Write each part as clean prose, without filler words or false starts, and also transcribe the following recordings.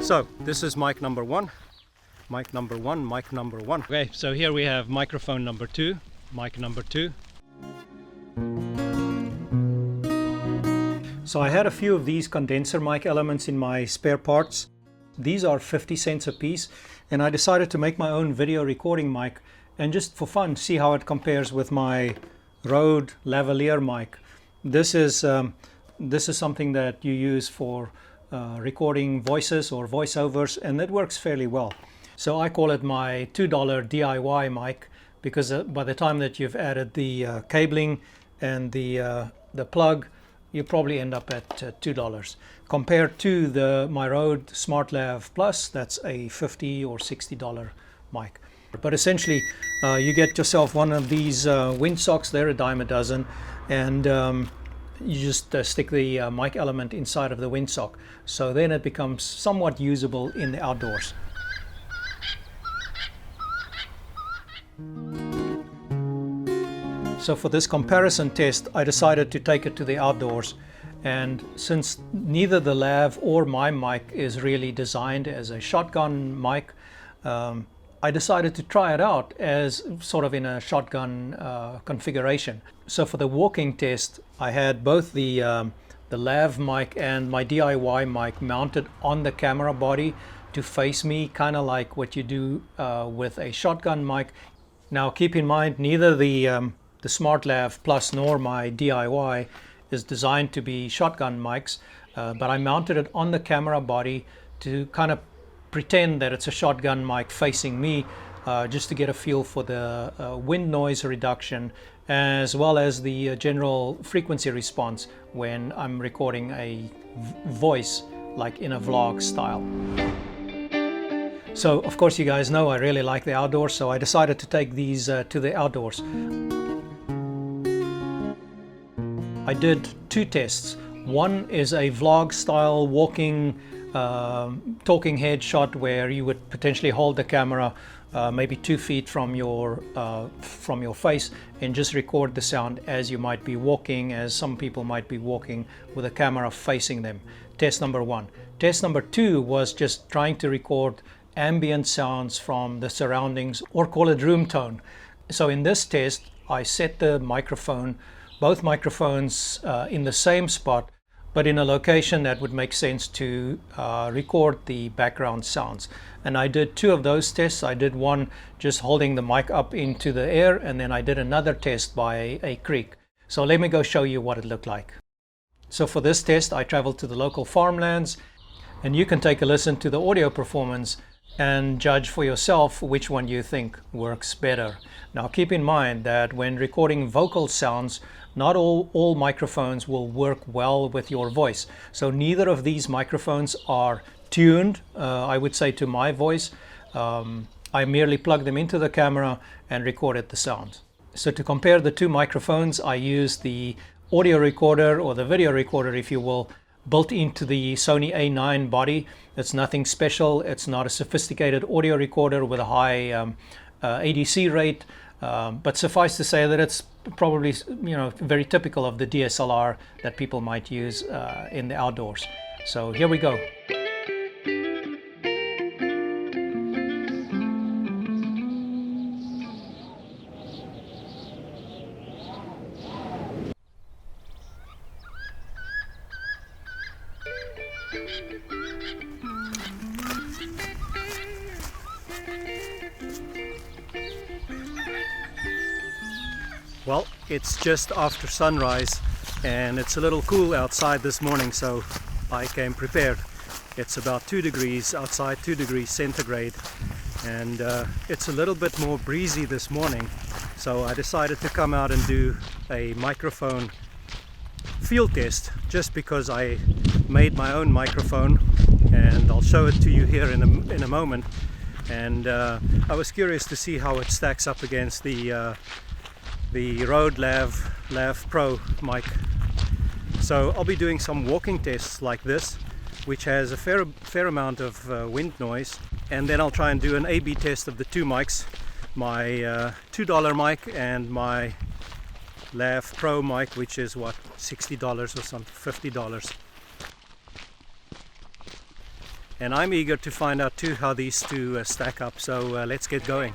So this is mic number one. Mic number one, mic number one. Okay, so here we have microphone number two, mic number two. So I had a few of these condenser mic elements in my spare parts. These are 50 cents a piece, and I decided to make my own video recording mic and just for fun see how it compares with my Rode Lavalier mic. This is something that you use for recording voices or voiceovers, and it works fairly well. So I call it my $2 DIY mic because by the time that you've added the cabling and the plug, you probably end up at $2 compared to my Rode Smart Lav Plus. That's a $50 or $60 mic. But essentially you get yourself one of these windsocks. They're a dime a dozen, and you just stick the mic element inside of the windsock, so then it becomes somewhat usable in the outdoors. So for this comparison test, I decided to take it to the outdoors, and since neither the Lav or my mic is really designed as a shotgun mic, I decided to try it out as sort of in a shotgun configuration. So for the walking test, I had both the Lav mic and my DIY mic mounted on the camera body to face me, kind of like what you do with a shotgun mic. Now keep in mind, neither the Smart Lav Plus nor my DIY is designed to be shotgun mics, but I mounted it on the camera body to kind of pretend that it's a shotgun mic facing me, just to get a feel for the wind noise reduction as well as the general frequency response when I'm recording a voice like in a vlog style. So of course you guys know I really like the outdoors, so I decided to take these to the outdoors. I did two tests. One is a vlog style walking talking head shot where you would potentially hold the camera maybe 2 feet from your face and just record the sound as you might be walking, as some people might be walking with a camera facing them. Test number one. Test number two was just trying to record ambient sounds from the surroundings, or call it room tone. So in this test I set the microphone, both microphones in the same spot, but in a location that would make sense to record the background sounds. And I did two of those tests. I did one just holding the mic up into the air, and then I did another test by a creek. So let me go show you what it looked like. So for this test I traveled to the local farmlands, and you can take a listen to the audio performance and judge for yourself which one you think works better. Now keep in mind that when recording vocal sounds, not all microphones will work well with your voice. So neither of these microphones are tuned, I would say, to my voice. I merely plugged them into the camera and recorded the sound. So to compare the two microphones, I used the audio recorder, or the video recorder if you will, built into the Sony A9 body. It's nothing special. It's not a sophisticated audio recorder with a high ADC rate, but suffice to say that it's probably, you know, very typical of the DSLR that people might use in the outdoors. So here we go. Well, it's just after sunrise and it's a little cool outside this morning, so I came prepared. It's about 2 degrees outside, 2 degrees centigrade, and it's a little bit more breezy this morning, so I decided to come out and do a microphone field test just because I made my own microphone, and I'll show it to you here in a moment. And I was curious to see how it stacks up against the Rode Lav Pro mic. So I'll be doing some walking tests like this, which has a fair amount of wind noise, and then I'll try and do an A/B test of the two mics, my $2 mic and my Lav Pro mic, which is what, $60 or something, $50. and I'm eager to find out too how these two stack up, so let's get going.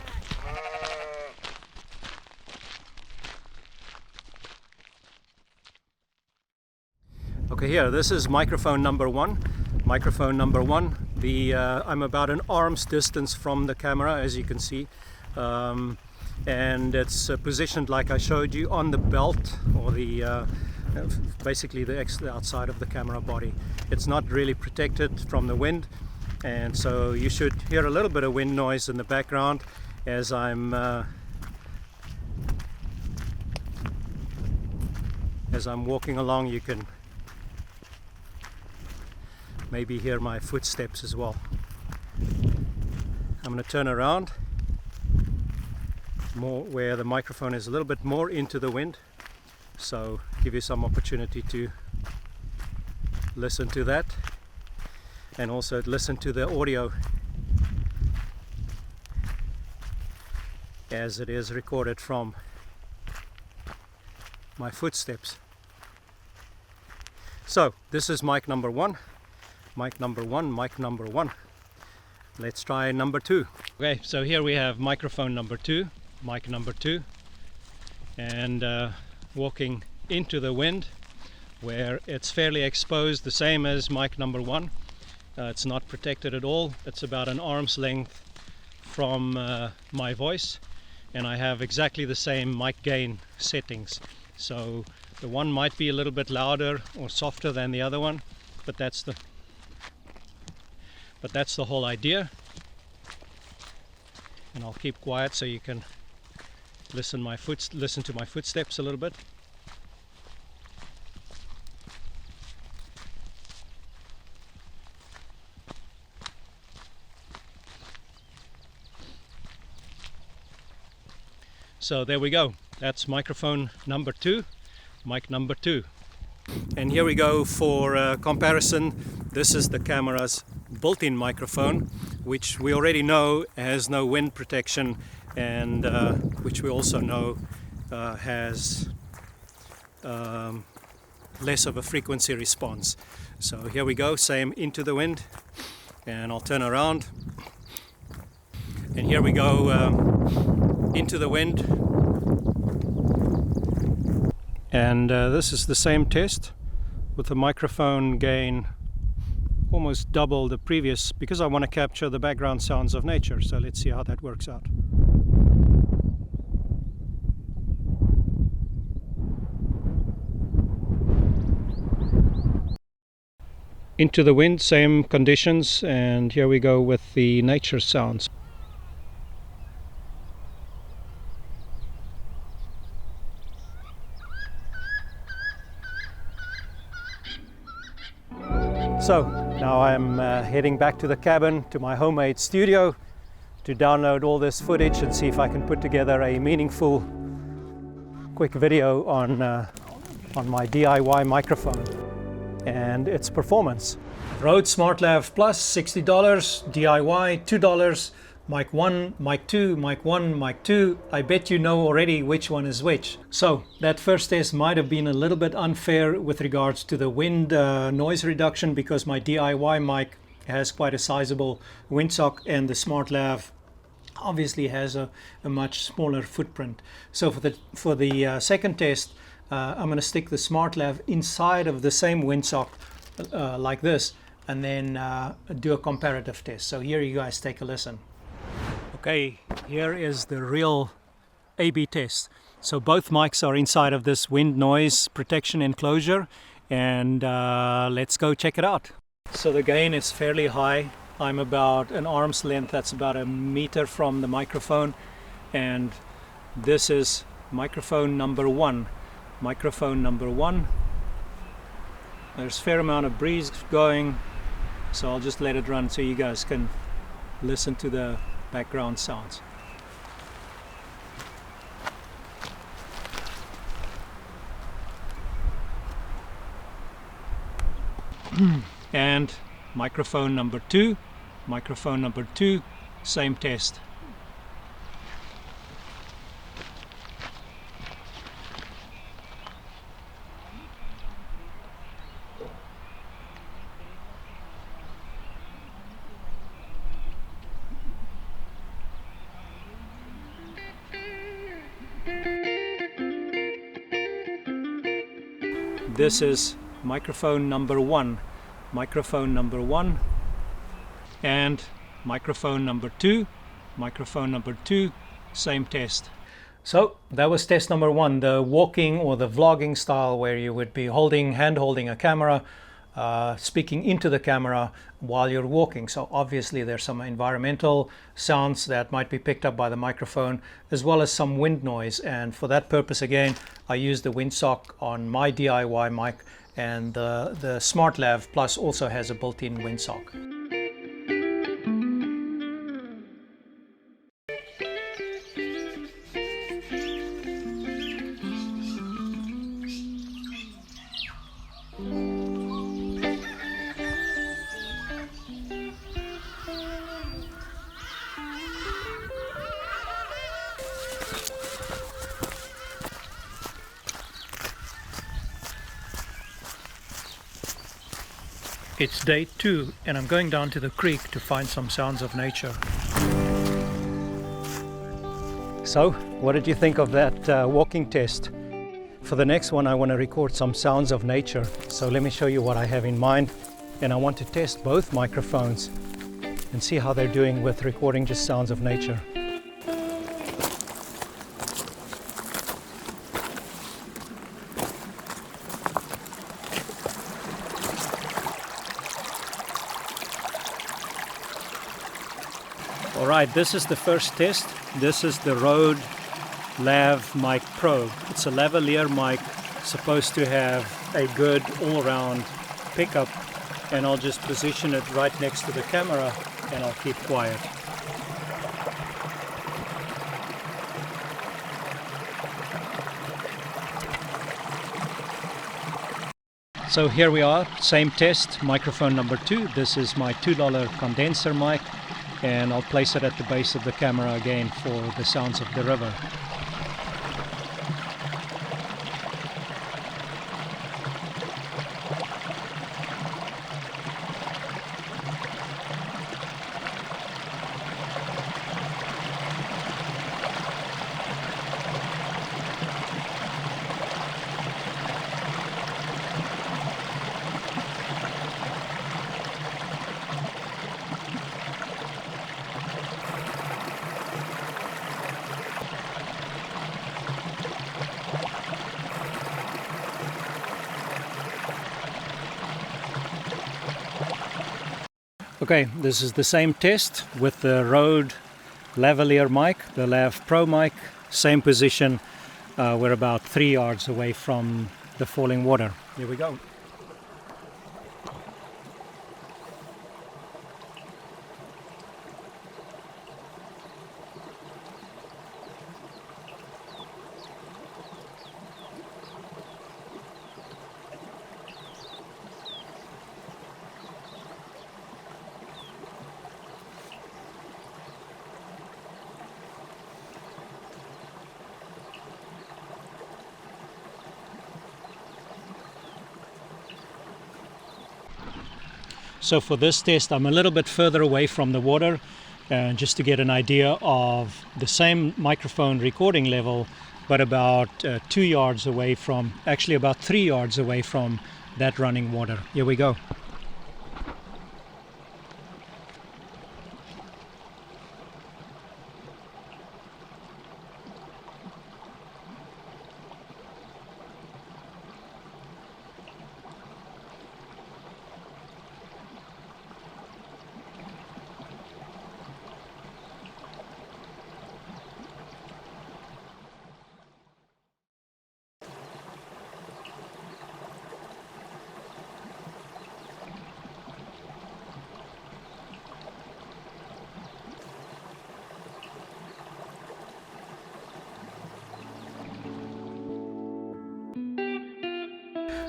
Okay, here, this is microphone number one. Microphone number one. I'm about an arm's distance from the camera, as you can see, and it's positioned like I showed you on the belt, or the basically the outside of the camera body. It's not really protected from the wind, and so you should hear a little bit of wind noise in the background as I'm walking along. You can maybe hear my footsteps as well. I'm going to turn around more where the microphone is a little bit more into the wind, so give you some opportunity to listen to that, and also listen to the audio as it is recorded from my footsteps. So this is mic number one. Mic number one, mic number one. Let's try number two. Okay, so here we have microphone number two, mic number two, and walking into the wind where it's fairly exposed, the same as mic number one. It's not protected at all. It's about an arm's length from my voice, and I have exactly the same mic gain settings. So the one might be a little bit louder or softer than the other one, but that's the whole idea. And I'll keep quiet so you can listen to my footsteps a little bit. So there we go. That's microphone number two, mic number two. And here we go for comparison. This is the camera's built-in microphone, which we already know has no wind protection, and which we also know has less of a frequency response. So here we go, same into the wind, and I'll turn around, and here we go into the wind, and this is the same test with the microphone gain almost double the previous, because I want to capture the background sounds of nature. So let's see how that works out. Into the wind, same conditions, and here we go with the nature sounds. So now I'm heading back to the cabin, to my homemade studio, to download all this footage and see if I can put together a meaningful, quick video on my DIY microphone and its performance. Rode Smart Lav Plus, $60, DIY, $2. Mic 1, mic 2, mic 1, mic 2. I bet you know already which one is which. So that first test might have been a little bit unfair with regards to the wind noise reduction, because my DIY mic has quite a sizable windsock and the Smart Lav obviously has a much smaller footprint. So for the second test, I'm going to stick the Smart Lav inside of the same windsock like this, and then do a comparative test. So here you guys take a listen. Okay, here is the real A/B test. So both mics are inside of this wind noise protection enclosure, and let's go check it out. So the gain is fairly high. I'm about an arm's length, that's about a meter from the microphone, and this is microphone number one. Microphone number one. There's a fair amount of breeze going, so I'll just let it run so you guys can listen to the background sounds. And microphone number two, same test. This is microphone number one, and microphone number two, same test. So that was test number one, the walking or the vlogging style, where you would be hand holding a camera, speaking into the camera while you're walking. So obviously there's some environmental sounds that might be picked up by the microphone, as well as some wind noise. And for that purpose, again, I use the windsock on my DIY mic, and the Smart Lav Plus also has a built-in windsock. It's day 2 and I'm going down to the creek to find some sounds of nature. So, what did you think of that walking test? For the next one I want to record some sounds of nature. So let me show you what I have in mind, and I want to test both microphones and see how they're doing with recording just sounds of nature. Alright, this is the first test. This is the Rode Lav Mic Pro. It's a lavalier mic, supposed to have a good all-around pickup, and I'll just position it right next to the camera and I'll keep quiet. So here we are, same test, microphone number 2. This is my $2 condenser mic, and I'll place it at the base of the camera again for the sounds of the river. Okay, this is the same test with the Rode lavalier mic, the Lav Pro mic, same position. We're about 3 yards away from the falling water. Here we go. So for this test I'm a little bit further away from the water, just to get an idea of the same microphone recording level, but about 2 yards away from, actually about 3 yards away from that running water. Here we go.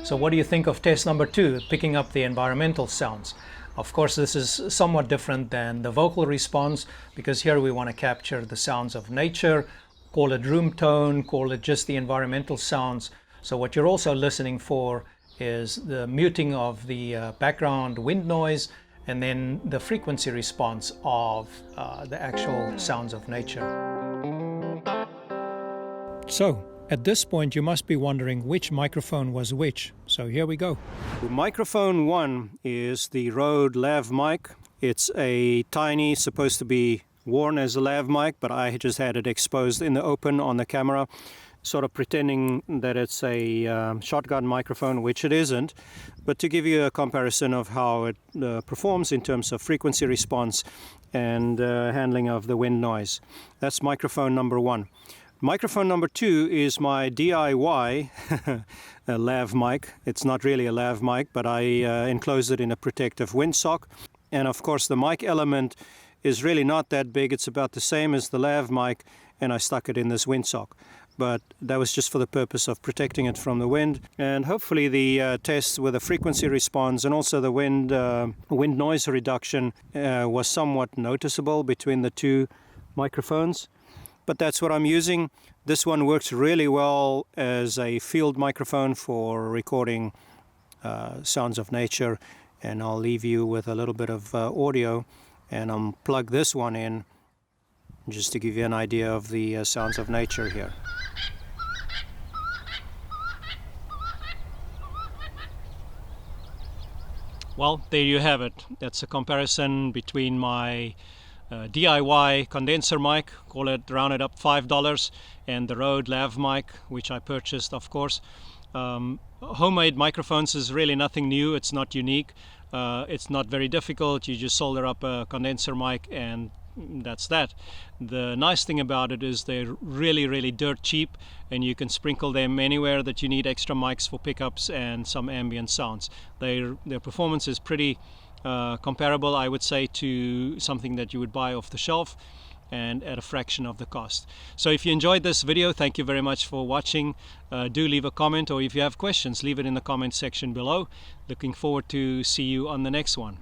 So what do you think of test number 2, picking up the environmental sounds? Of course, this is somewhat different than the vocal response, because here we want to capture the sounds of nature, call it room tone, call it just the environmental sounds. So what you're also listening for is the muting of the background wind noise, and then the frequency response of the actual sounds of nature. So, at this point you must be wondering which microphone was which. So here we go. Microphone 1 is the Rode Lav mic. It's a tiny, supposed to be worn as a lav mic, but I just had it exposed in the open on the camera, sort of pretending that it's a shotgun microphone, which it isn't, but to give you a comparison of how it performs in terms of frequency response and handling of the wind noise. That's microphone number 1. Microphone number 2 is my DIY a lav mic. It's not really a lav mic, but I enclosed it in a protective windsock. And of course the mic element is really not that big. It's about the same as the lav mic, and I stuck it in this windsock. But that was just for the purpose of protecting it from the wind. And hopefully the test with the frequency response and also the wind noise reduction was somewhat noticeable between the two microphones. But that's what I'm using. This one works really well as a field microphone for recording sounds of nature. And I'll leave you with a little bit of audio, and I'll plug this one in just to give you an idea of the sounds of nature here. Well, there you have it. That's a comparison between my DIY condenser mic, call it rounded up $5, and the Rode Lav mic, which I purchased, of course. Homemade microphones is really nothing new. It's not unique. It's not very difficult. You just solder up a condenser mic and that's that. The nice thing about it is they're really dirt cheap, and you can sprinkle them anywhere that you need extra mics for pickups and some ambient sounds. Their performance is pretty comparable, I would say, to something that you would buy off the shelf, and at a fraction of the cost. So if you enjoyed this video, thank you very much for watching. Do leave a comment, or if you have questions, leave it in the comment section below. Looking forward to see you on the next one.